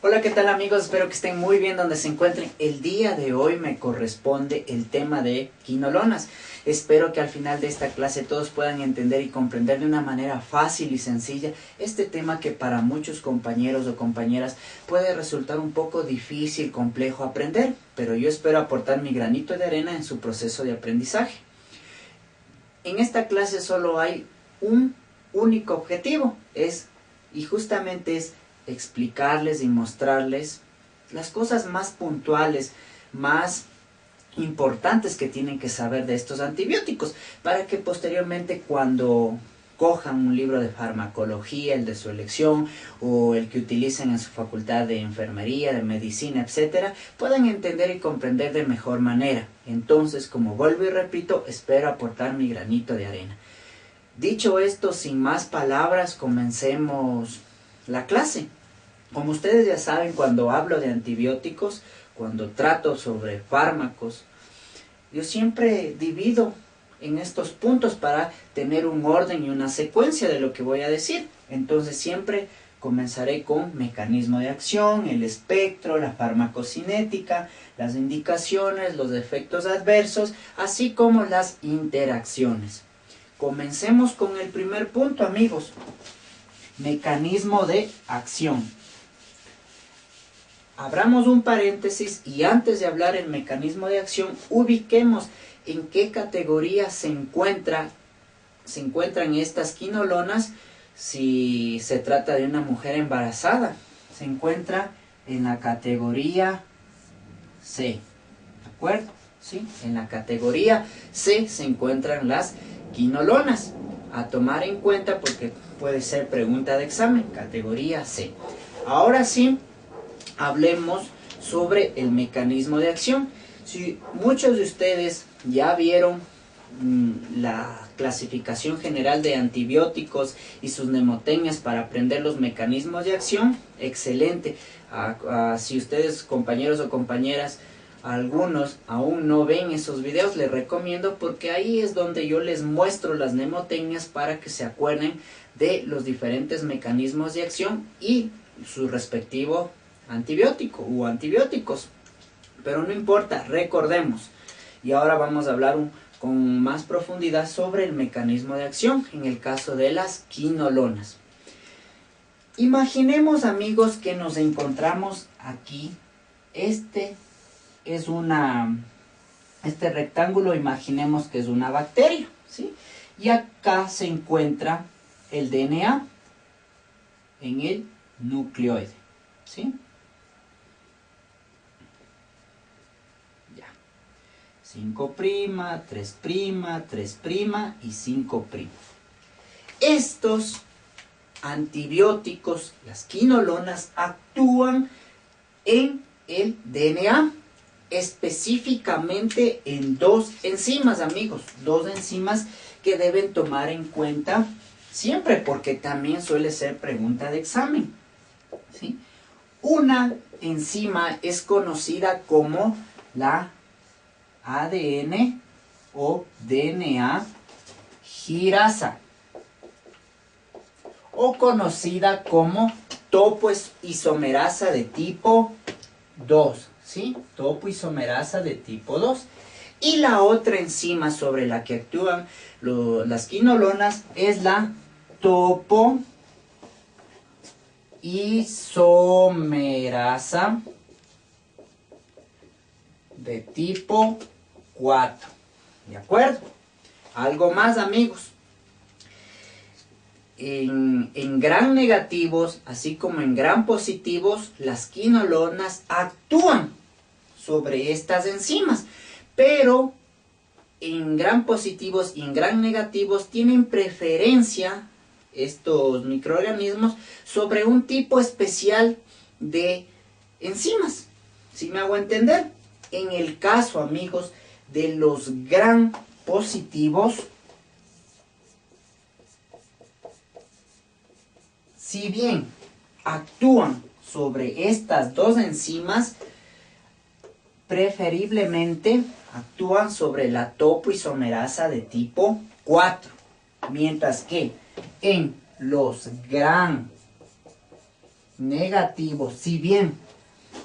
Hola, ¿qué tal amigos? Espero que estén muy bien donde se encuentren. El día de hoy me corresponde el tema de quinolonas. Espero que al final de esta clase todos puedan entender y comprender de una manera fácil y sencilla este tema que para muchos compañeros o compañeras puede resultar un poco difícil, complejo aprender, pero yo espero aportar mi granito de arena en su proceso de aprendizaje. En esta clase solo hay un único objetivo, y justamente es explicarles y mostrarles las cosas más puntuales, más importantes que tienen que saber de estos antibióticos, para que posteriormente cuando cojan un libro de farmacología, el de su elección, o el que utilicen en su facultad de enfermería, de medicina, etcétera, puedan entender y comprender de mejor manera. Entonces, como vuelvo y repito, espero aportar mi granito de arena. Dicho esto, sin más palabras, comencemos la clase. Como ustedes ya saben, cuando hablo de antibióticos, cuando trato sobre fármacos, yo siempre divido en estos puntos para tener un orden y una secuencia de lo que voy a decir. Entonces siempre comenzaré con mecanismo de acción, el espectro, la farmacocinética, las indicaciones, los efectos adversos, así como las interacciones. Comencemos con el primer punto, amigos. Mecanismo de acción. Abramos un paréntesis y antes de hablar del mecanismo de acción, ubiquemos en qué categoría se encuentran estas quinolonas. Si se trata de una mujer embarazada, se encuentra en la categoría C, ¿de acuerdo? ¿Sí? En la categoría C se encuentran las quinolonas, a tomar en cuenta porque puede ser pregunta de examen, categoría C. Ahora sí, hablemos sobre el mecanismo de acción. Si muchos de ustedes ya vieron la clasificación general de antibióticos y sus mnemotecnias para aprender los mecanismos de acción, excelente. Si ustedes, compañeros o compañeras, algunos aún no ven esos videos, les recomiendo porque ahí es donde yo les muestro las mnemotecnias para que se acuerden de los diferentes mecanismos de acción y su respectivo antibiótico u antibióticos. Pero no importa, recordemos. Y ahora vamos a hablar con más profundidad sobre el mecanismo de acción en el caso de las quinolonas. Imaginemos, amigos, que nos encontramos aquí. Este rectángulo, imaginemos que es una bacteria, ¿sí? Y acá se encuentra el DNA en el nucleoide, ¿sí? Ya. 5', 3', 3' y 5'. Estos antibióticos, las quinolonas, actúan en el DNA, específicamente en dos enzimas, amigos. Dos enzimas que deben tomar en cuenta siempre, porque también suele ser pregunta de examen, ¿sí? Una enzima es conocida como la ADN o DNA girasa, o conocida como topoisomerasa de tipo 2, ¿sí? Topoisomerasa de tipo 2. Y la otra enzima sobre la que actúan las quinolonas es la topoisomerasa de tipo 4. ¿De acuerdo? Algo más, amigos. En gram negativos, así como en gram positivos, las quinolonas actúan sobre estas enzimas, pero en gram positivos y en gram negativos tienen preferencia estos microorganismos sobre un tipo especial de enzimas. ¿Sí me hago entender? En el caso, amigos, de los gram positivos, si bien actúan sobre estas dos enzimas, preferiblemente actúan sobre la topoisomerasa de tipo 4, mientras que en los gram negativos, si bien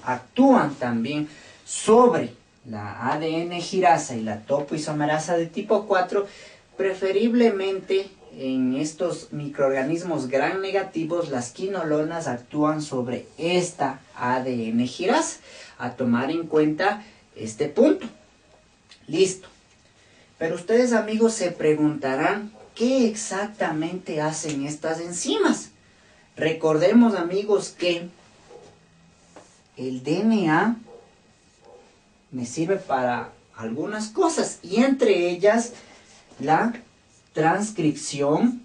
actúan también sobre la ADN girasa y la topoisomerasa de tipo 4, preferiblemente en estos microorganismos gram negativos, las quinolonas actúan sobre esta ADN girasa. A tomar en cuenta este punto. Listo. Pero ustedes, amigos, se preguntarán, ¿qué exactamente hacen estas enzimas? Recordemos, amigos, que el DNA me sirve para algunas cosas, y entre ellas la transcripción,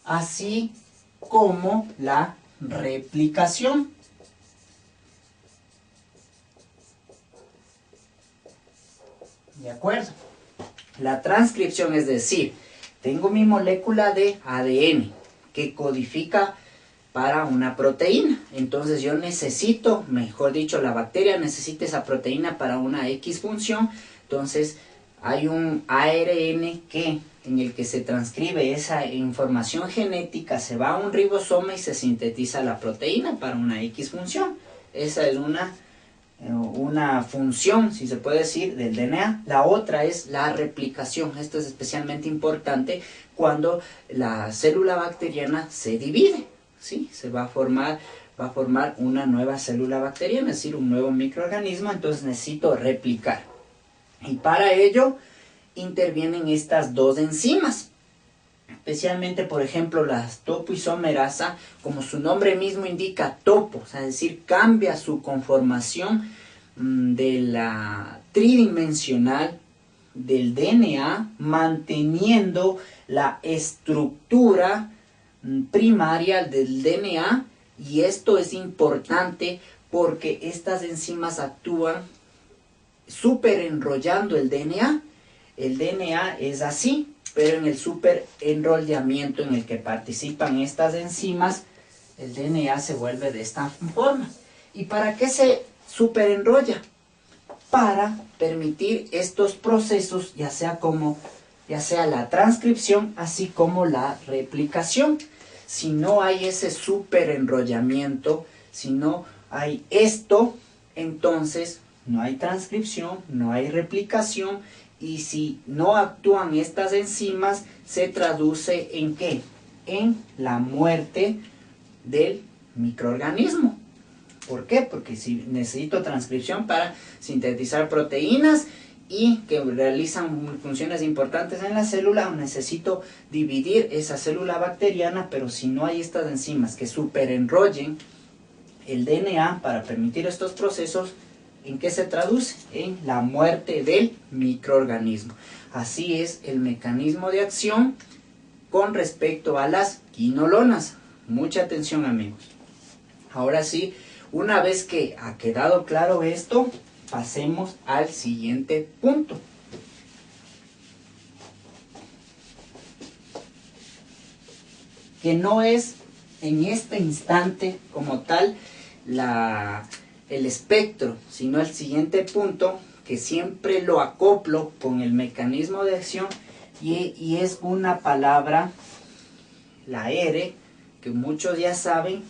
así como la replicación. ¿De acuerdo? La transcripción, es decir, tengo mi molécula de ADN que codifica para una proteína. Entonces yo necesito, mejor dicho, la bacteria necesita esa proteína para una X función. Entonces hay un ARN en el que se transcribe esa información genética, se va a un ribosoma y se sintetiza la proteína para una X función. Esa es una función, si se puede decir, del DNA. La otra es la replicación. Esto es especialmente importante cuando la célula bacteriana se divide, ¿sí? Se va a formar una nueva célula bacteriana, es decir, un nuevo microorganismo. Entonces necesito replicar. Y para ello intervienen estas dos enzimas. Especialmente, por ejemplo, la topoisomerasa, como su nombre mismo indica, topo, o sea, es decir, cambia su conformación de la tridimensional del DNA, manteniendo la estructura primaria del DNA. Y esto es importante porque estas enzimas actúan super enrollando el DNA. El DNA es así, pero en el super enrollamiento en el que participan estas enzimas, el DNA se vuelve de esta forma. ¿Y para qué se super enrolla? Para permitir estos procesos, ya sea la transcripción, así como la replicación. Si no hay ese super enrollamiento, si no hay esto, entonces no hay transcripción, no hay replicación, y si no actúan estas enzimas, se traduce ¿en qué? En la muerte del microorganismo. ¿Por qué? Porque si necesito transcripción para sintetizar proteínas y que realizan funciones importantes en la célula, necesito dividir esa célula bacteriana, pero si no hay estas enzimas que superenrollen el DNA para permitir estos procesos, ¿en qué se traduce? En la muerte del microorganismo. Así es el mecanismo de acción con respecto a las quinolonas. Mucha atención, amigos. Ahora sí, una vez que ha quedado claro esto, pasemos al siguiente punto. Que no es en este instante como tal el espectro, sino el siguiente punto, que siempre lo acoplo con el mecanismo de acción, y es una palabra, la R, que muchos ya saben,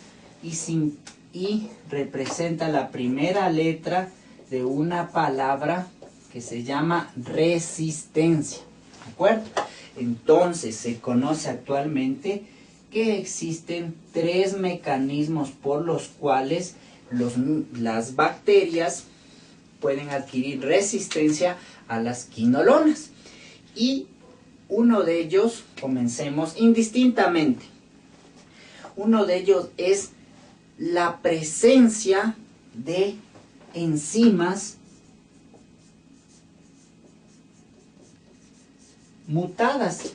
y representa la primera letra de una palabra que se llama resistencia. ¿De acuerdo? Entonces se conoce actualmente que existen 3 mecanismos por los cuales las bacterias pueden adquirir resistencia a las quinolonas. Y uno de ellos, comencemos indistintamente, uno de ellos es la presencia de enzimas mutadas.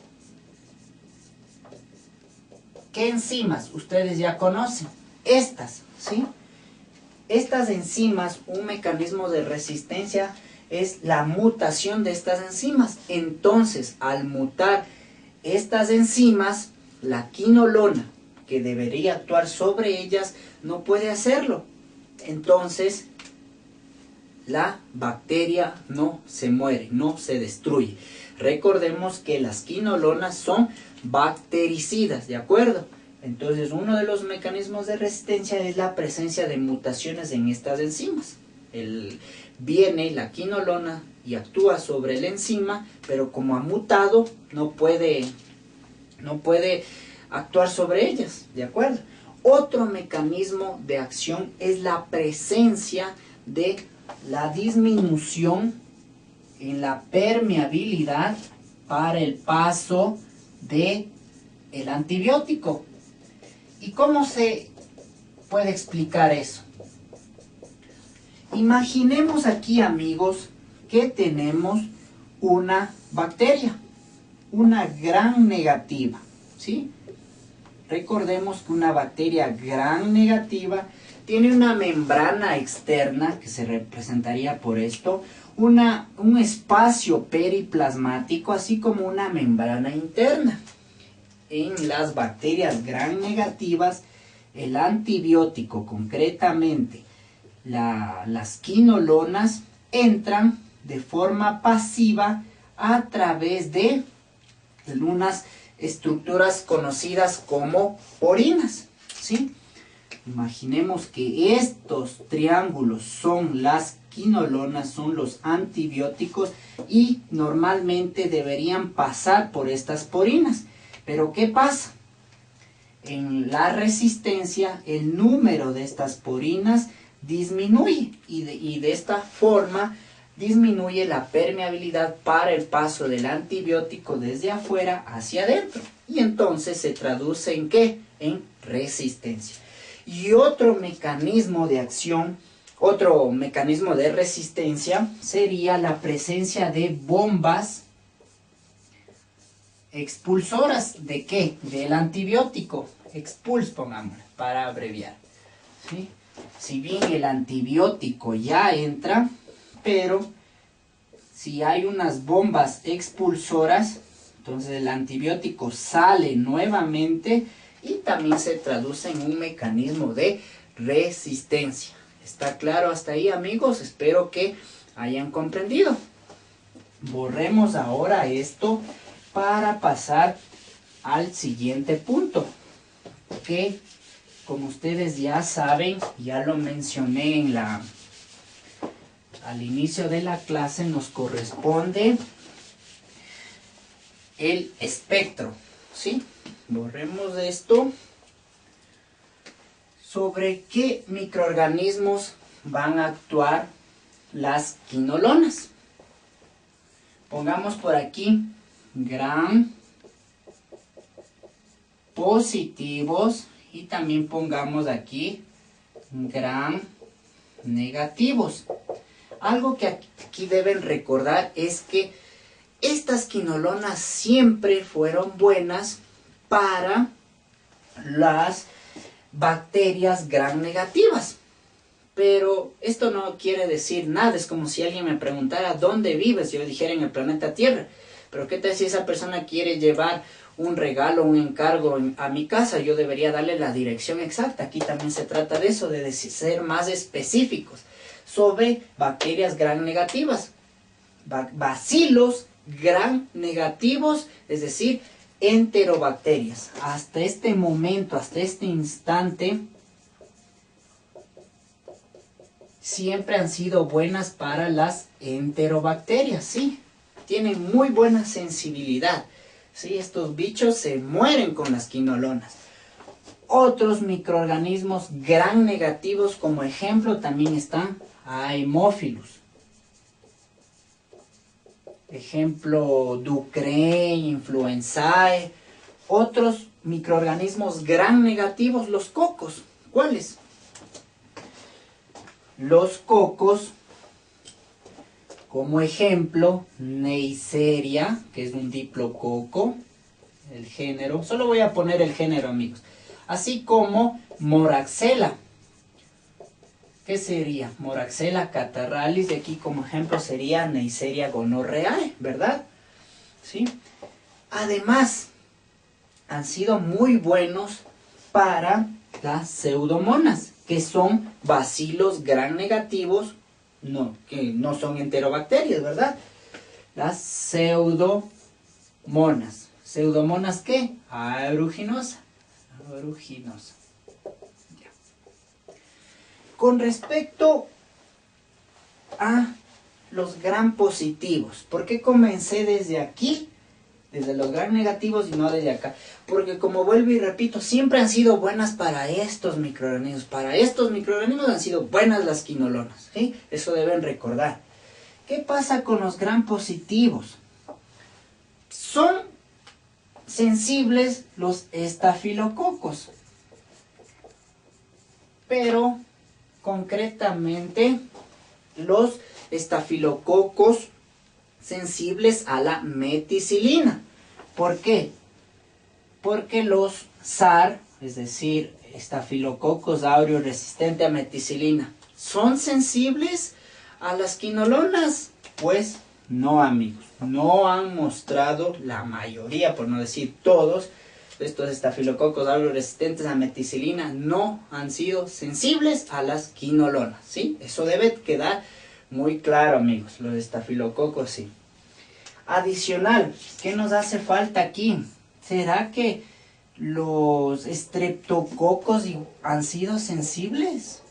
¿Qué enzimas? Ustedes ya conocen. Estas, ¿sí? Estas enzimas, un mecanismo de resistencia es la mutación de estas enzimas. Entonces, al mutar estas enzimas, la quinolona, que debería actuar sobre ellas, no puede hacerlo. Entonces, la bacteria no se muere, no se destruye. Recordemos que las quinolonas son bactericidas, ¿de acuerdo? Entonces, uno de los mecanismos de resistencia es la presencia de mutaciones en estas enzimas. Viene la quinolona y actúa sobre la enzima, pero como ha mutado, no puede actuar sobre ellas, ¿de acuerdo? Otro mecanismo de acción es la presencia de la disminución en la permeabilidad para el paso del antibiótico. ¿Y cómo se puede explicar eso? Imaginemos aquí, amigos, que tenemos una bacteria, una gram negativa, ¿sí? Recordemos que una bacteria gram negativa tiene una membrana externa, que se representaría por esto, un espacio periplasmático, así como una membrana interna. En las bacterias gram negativas, el antibiótico, concretamente las quinolonas, entran de forma pasiva a través de unas estructuras conocidas como porinas, ¿sí? Imaginemos que estos triángulos son las quinolonas, son los antibióticos y normalmente deberían pasar por estas porinas. Pero ¿qué pasa? En la resistencia el número de estas porinas disminuye y de esta forma disminuye la permeabilidad para el paso del antibiótico desde afuera hacia adentro. Y entonces se traduce ¿en qué? En resistencia. Y otro mecanismo de acción, otro mecanismo de resistencia sería la presencia de bombas expulsoras. ¿De qué? Del antibiótico. Expulse, pongamos, para abreviar, ¿sí? Si bien el antibiótico ya entra, pero si hay unas bombas expulsoras, entonces el antibiótico sale nuevamente y también se traduce en un mecanismo de resistencia. ¿Está claro hasta ahí, amigos? Espero que hayan comprendido. Borremos ahora esto para pasar al siguiente punto, que como ustedes ya saben, ya lo mencioné al inicio de la clase, nos corresponde el espectro, ¿sí? Borremos esto. ¿Sobre qué microorganismos van a actuar las quinolonas? Pongamos por aquí gram positivos y también pongamos aquí gram negativos. Algo que aquí deben recordar es que estas quinolonas siempre fueron buenas para las bacterias gram negativas. Pero esto no quiere decir nada. Es como si alguien me preguntara ¿dónde vives? Yo dijera en el planeta Tierra. Pero ¿qué tal si esa persona quiere llevar un regalo, un encargo a mi casa? Yo debería darle la dirección exacta. Aquí también se trata de eso, de ser más específicos sobre bacterias gram negativas. Bacilos gram negativos, es decir, enterobacterias. Hasta este momento, hasta este instante, siempre han sido buenas para las enterobacterias, ¿sí? Tienen muy buena sensibilidad, ¿sí? Estos bichos se mueren con las quinolonas. Otros microorganismos gram negativos, como ejemplo, también están Haemophilus. Ejemplo, Ducrey, Influenzae. Otros microorganismos gram negativos, los cocos. ¿Cuáles? Los cocos, como ejemplo, Neisseria, que es un diplococo, el género. Solo voy a poner el género, amigos. Así como Moraxella. ¿Qué sería? Moraxella catarrhalis, de aquí como ejemplo sería Neisseria gonorrhoeae, ¿verdad? ¿Sí? Además, han sido muy buenos para las pseudomonas, que son bacilos gram negativos no, que no son enterobacterias, ¿verdad? Las pseudomonas. ¿Pseudomonas qué? Aeruginosa. Aeruginosa. Ya. Con respecto a los gram positivos, ¿por qué comencé desde aquí? Desde los gram negativos y no desde acá. Porque como vuelvo y repito, siempre han sido buenas para estos microorganismos. Para estos microorganismos han sido buenas las quinolonas, ¿sí? Eso deben recordar. ¿Qué pasa con los gram positivos? Son sensibles los estafilococos. Pero concretamente los estafilococos sensibles a la meticilina. ¿Por qué? Porque los SAR, es decir, estafilococos aureus resistente a meticilina, ¿son sensibles a las quinolonas? Pues no, amigos. No han mostrado la mayoría, por no decir todos, estos estafilococos aureus resistentes a meticilina no han sido sensibles a las quinolonas, ¿sí? Eso debe quedar muy claro, amigos. Los estafilococos sí. Adicional, ¿qué nos hace falta aquí? ¿Será que los estreptococos han sido sensibles?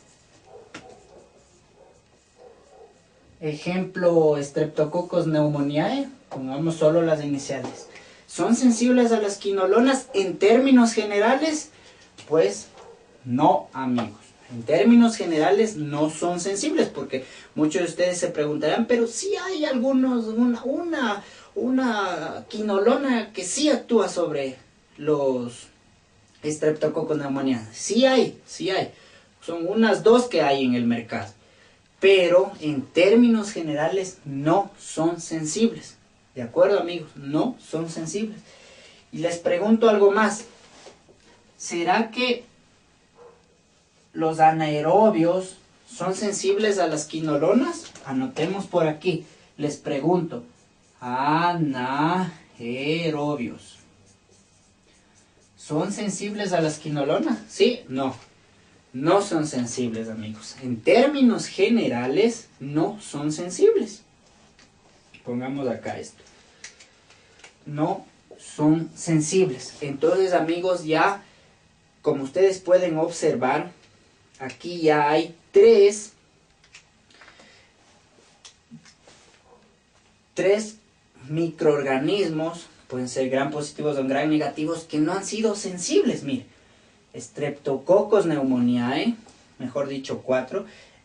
Ejemplo, Streptococcus pneumoniae, pongamos solo las iniciales. ¿Son sensibles a las quinolonas en términos generales? Pues no, amigos. En términos generales no son sensibles, porque muchos de ustedes se preguntarán, pero sí hay algunos, una quinolona que sí actúa sobre los Streptococcus pneumoniae. Sí hay. Son unas 2 que hay en el mercado. Pero en términos generales no son sensibles. ¿De acuerdo, amigos? No son sensibles. Y les pregunto algo más. ¿Será que los anaerobios son sensibles a las quinolonas? Anotemos por aquí. Les pregunto. Anaerobios. ¿Son sensibles a las quinolonas? ¿Sí? No. No son sensibles, amigos. En términos generales, no son sensibles. Pongamos acá esto. No son sensibles. Entonces, amigos, ya, como ustedes pueden observar, aquí ya hay tres microorganismos, pueden ser gram positivos o gram negativos, que no han sido sensibles. Miren, Streptococcus pneumoniae, mejor dicho 4,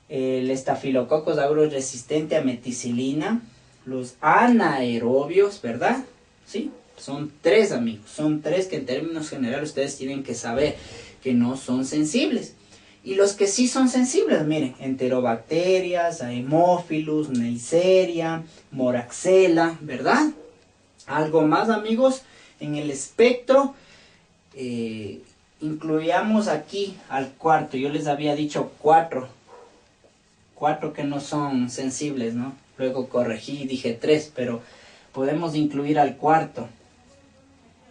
el Staphylococcus aureus resistente a meticilina, los anaerobios, ¿verdad? Sí, son 3, amigos, son 3 que en términos generales ustedes tienen que saber que no son sensibles. Y los que sí son sensibles, miren, enterobacterias, Haemophilus, Neisseria, Moraxella, ¿verdad? Algo más, amigos, en el espectro, incluíamos aquí al cuarto. Yo les había dicho 4 que no son sensibles, ¿no? Luego corregí y dije 3, pero podemos incluir al cuarto.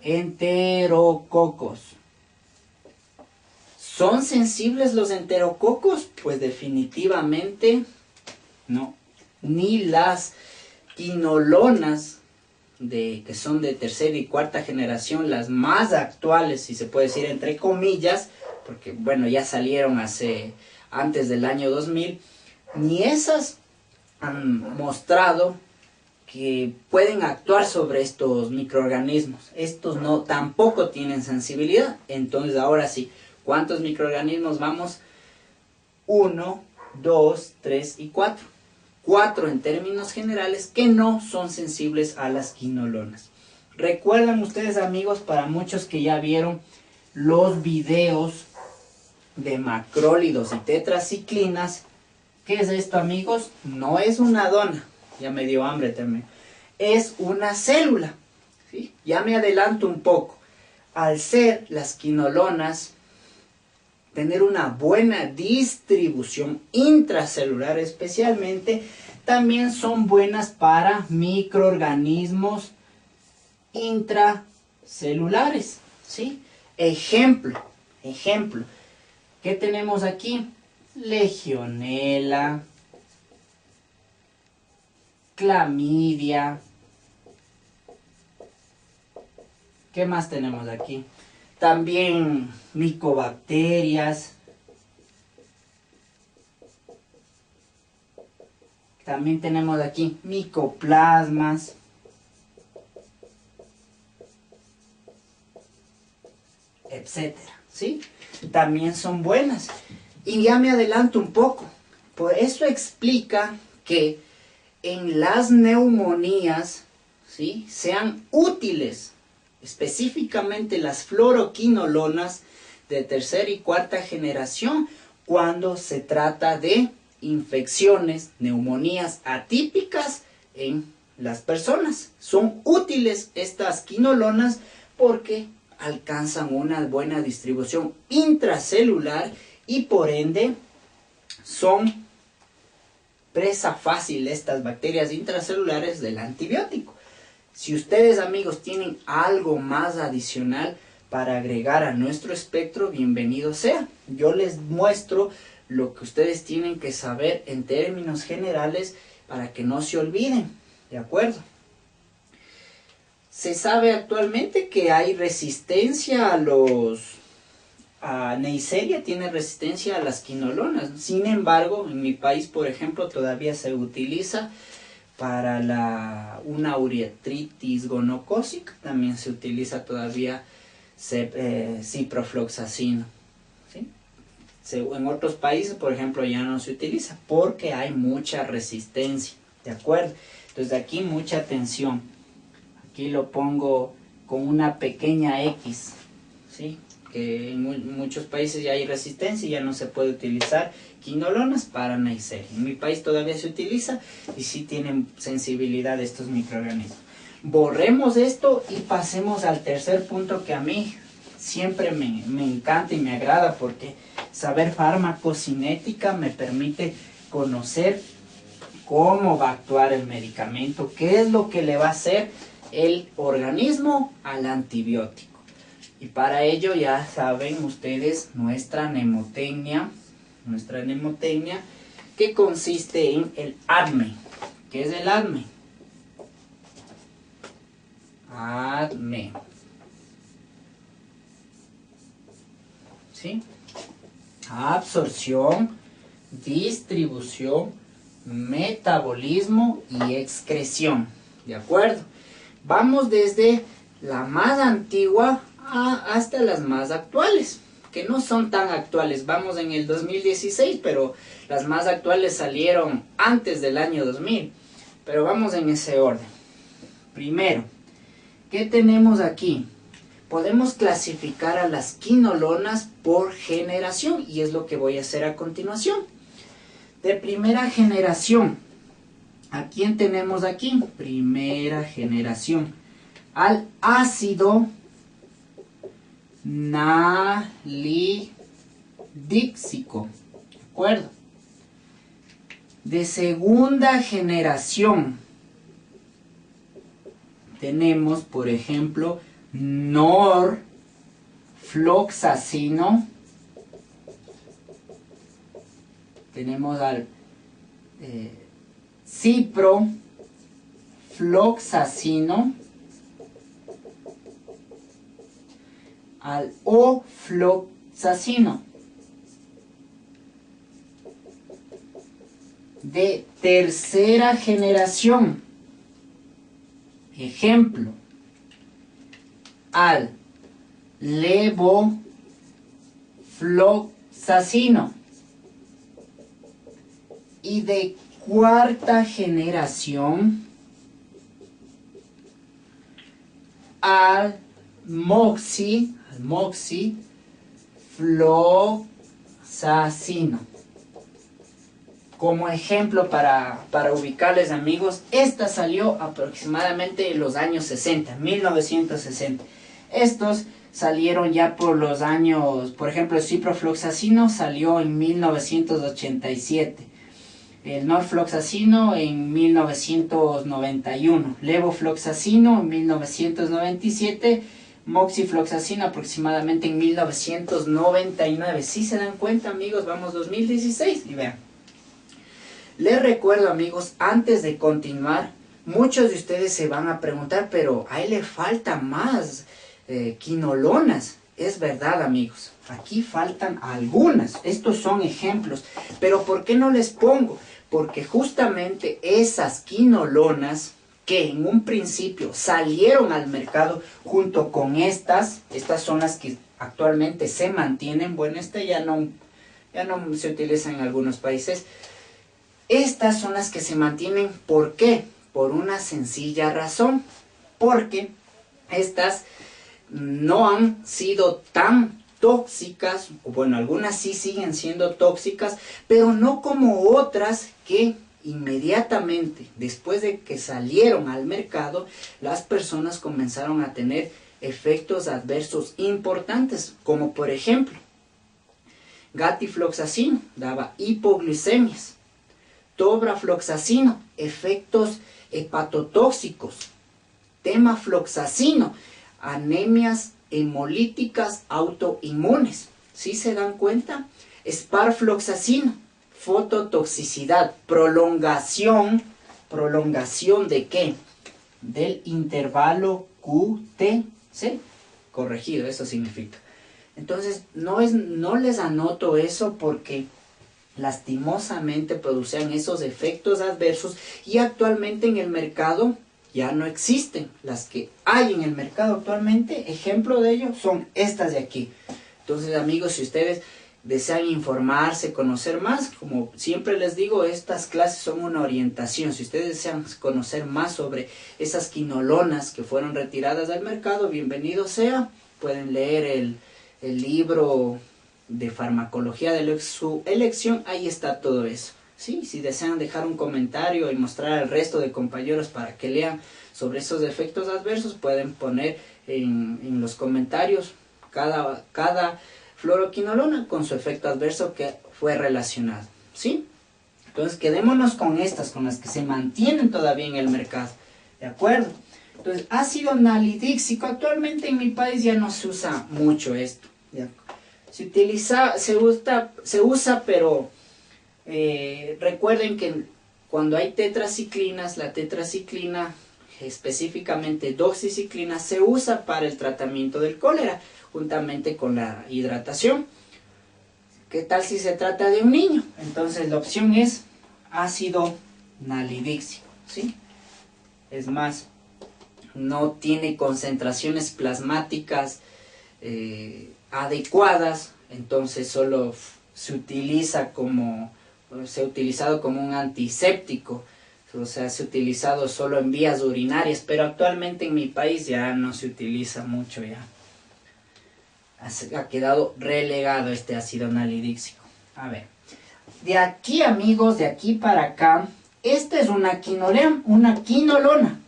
Enterococos. ¿Son sensibles los enterococos? Pues definitivamente no. Ni las quinolonas, que son de tercera y cuarta generación, las más actuales, si se puede decir entre comillas, porque bueno, ya salieron antes del año 2000, ni esas han mostrado que pueden actuar sobre estos microorganismos. Estos no, tampoco tienen sensibilidad. Entonces ahora sí, ¿cuántos microorganismos vamos? 1, 2, 3 y 4. 4 en términos generales que no son sensibles a las quinolonas. Recuerdan ustedes, amigos, para muchos que ya vieron los videos de macrólidos y tetraciclinas, ¿qué es esto, amigos? No es una dona, ya me dio hambre también, es una célula, ¿sí? Ya me adelanto un poco. Al ser las quinolonas tener una buena distribución intracelular especialmente, también son buenas para microorganismos intracelulares, ¿sí? Ejemplo, ¿qué tenemos aquí? Legionela, clamidia. ¿Qué más tenemos aquí? También micobacterias. También tenemos aquí micoplasmas. Etcétera, ¿sí? También son buenas. Y ya me adelanto un poco. Por eso explica que en las neumonías, ¿sí?, sean útiles, específicamente las fluoroquinolonas de tercera y cuarta generación, cuando se trata de infecciones, neumonías atípicas en las personas. Son útiles estas quinolonas porque alcanzan una buena distribución intracelular y por ende son presa fácil estas bacterias intracelulares del antibiótico. Si ustedes, amigos, tienen algo más adicional para agregar a nuestro espectro, bienvenido sea. Yo les muestro lo que ustedes tienen que saber en términos generales para que no se olviden, ¿de acuerdo? Se sabe actualmente que hay resistencia a Neisseria tiene resistencia a las quinolonas. Sin embargo, en mi país, por ejemplo, todavía se utiliza para una uretritis gonocócica. También se utiliza todavía ciprofloxacino. ¿Sí? En otros países, por ejemplo, ya no se utiliza porque hay mucha resistencia. ¿De acuerdo? Entonces, aquí mucha atención. Aquí lo pongo con una pequeña X, ¿sí? Que en muchos países ya hay resistencia y ya no se puede utilizar quinolonas para Neisseria. En mi país todavía se utiliza y sí tienen sensibilidad de estos microorganismos. Borremos esto y pasemos al tercer punto que a mí siempre me encanta y me agrada, porque saber farmacocinética me permite conocer cómo va a actuar el medicamento, qué es lo que le va a hacer el organismo al antibiótico. Y para ello ya saben ustedes nuestra mnemotecnia, que consiste en el ADME. ¿Qué es el ADME? ADME. ¿Sí? Absorción, distribución, metabolismo y excreción. ¿De acuerdo? Vamos desde la más antigua hasta las más actuales, que no son tan actuales. Vamos en el 2016, pero las más actuales salieron antes del año 2000. Pero vamos en ese orden. Primero, ¿qué tenemos aquí? Podemos clasificar a las quinolonas por generación, y es lo que voy a hacer a continuación. De primera generación, ¿a quién tenemos aquí? Primera generación. Al ácido nalidíxico. ¿De acuerdo? De segunda generación tenemos, por ejemplo, norfloxacino. Tenemos al ciprofloxacino, al ofloxacino. De tercera generación, ejemplo, al levofloxacino. Y de cuarta generación, al moxifloxacino. Como ejemplo para ubicarles, amigos, esta salió aproximadamente en los años 60, 1960. Estos salieron ya por los años, por ejemplo, el ciprofloxacino salió en 1987. El norfloxacino en 1991, levofloxacino en 1997, moxifloxacino aproximadamente en 1999. Si se dan cuenta, amigos, vamos 2016 y vean. Les recuerdo, amigos, antes de continuar, muchos de ustedes se van a preguntar, pero a él le falta más quinolonas. Es verdad, amigos, aquí faltan algunas. Estos son ejemplos, pero ¿por qué no les pongo? Porque justamente esas quinolonas que en un principio salieron al mercado junto con estas son las que actualmente se mantienen. Bueno, ya no se utiliza en algunos países. Estas son las que se mantienen. ¿Por qué? Por una sencilla razón. Porque estas no han sido tan tóxicas, bueno, algunas sí siguen siendo tóxicas, pero no como otras que inmediatamente después de que salieron al mercado, las personas comenzaron a tener efectos adversos importantes, como por ejemplo, gatifloxacino daba hipoglucemias, tobrafloxacino, efectos hepatotóxicos, temafloxacino, anemias hemolíticas autoinmunes. ¿Sí se dan cuenta? Sparfloxacino, fototoxicidad, prolongación ¿de qué? Del intervalo QT, corregido, eso significa. Entonces, no les anoto eso porque lastimosamente producían esos efectos adversos y actualmente en el mercado ya no existen. Las que hay en el mercado actualmente, ejemplo de ello, son estas de aquí. Entonces, amigos, si ustedes desean informarse, conocer más, como siempre les digo, estas clases son una orientación. Si ustedes desean conocer más sobre esas quinolonas que fueron retiradas del mercado, bienvenido sea. Pueden leer el libro de farmacología de su elección, ahí está todo eso. ¿Sí? Si desean dejar un comentario y mostrar al resto de compañeros para que lean sobre esos efectos adversos, pueden poner en los comentarios cada fluoroquinolona con su efecto adverso que fue relacionado. ¿Sí? Entonces quedémonos con estas, con las que se mantienen todavía en el mercado. ¿De acuerdo? Entonces, ácido nalidíxico, actualmente en mi país ya no se usa mucho esto. ¿Ya? Se usa, pero recuerden que cuando hay tetraciclinas, la tetraciclina, específicamente doxiciclina, se usa para el tratamiento del cólera, juntamente con la hidratación. ¿Qué tal si se trata de un niño? Entonces la opción es ácido nalidíxico, ¿sí? Es más, no tiene concentraciones plasmáticas adecuadas, entonces solo se ha utilizado como un antiséptico, o sea, se ha utilizado solo en vías urinarias, pero actualmente en mi país ya no se utiliza mucho, ya ha quedado relegado este ácido nalidíxico. A ver, de aquí, amigos, de aquí para acá, esta es una quinolona.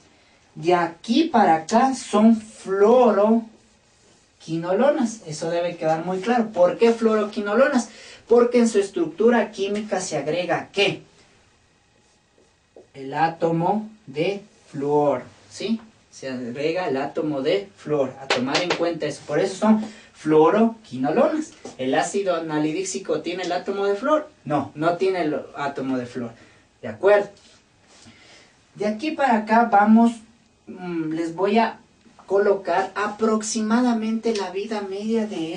De aquí para acá son fluoroquinolonas. Eso debe quedar muy claro. ¿Por qué fluoroquinolonas? Porque en su estructura química se agrega ¿qué? El átomo de flúor, ¿sí? Se agrega el átomo de flúor. A tomar en cuenta eso. Por eso son fluoroquinolonas. ¿El ácido nalidíxico tiene el átomo de flúor? No, no tiene el átomo de flúor. ¿De acuerdo? De aquí para acá vamos, les voy a colocar aproximadamente la vida media de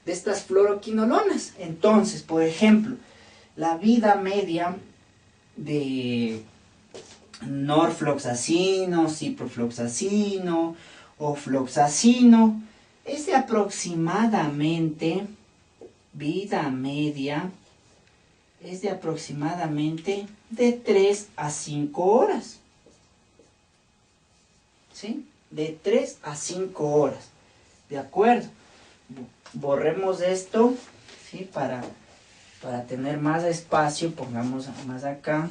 estas fluoroquinolonas. Entonces, por ejemplo, la vida media de norfloxacino, ciprofloxacino o floxacino es de aproximadamente, vida media es de aproximadamente de 3 a 5 horas. ¿Sí? De 3 a 5 horas. ¿De acuerdo? Borremos esto, ¿sí? Para tener más espacio, pongamos más acá.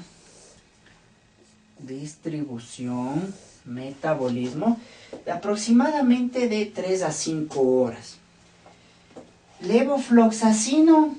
Distribución, metabolismo, de aproximadamente de 3 a 5 horas. Levofloxacino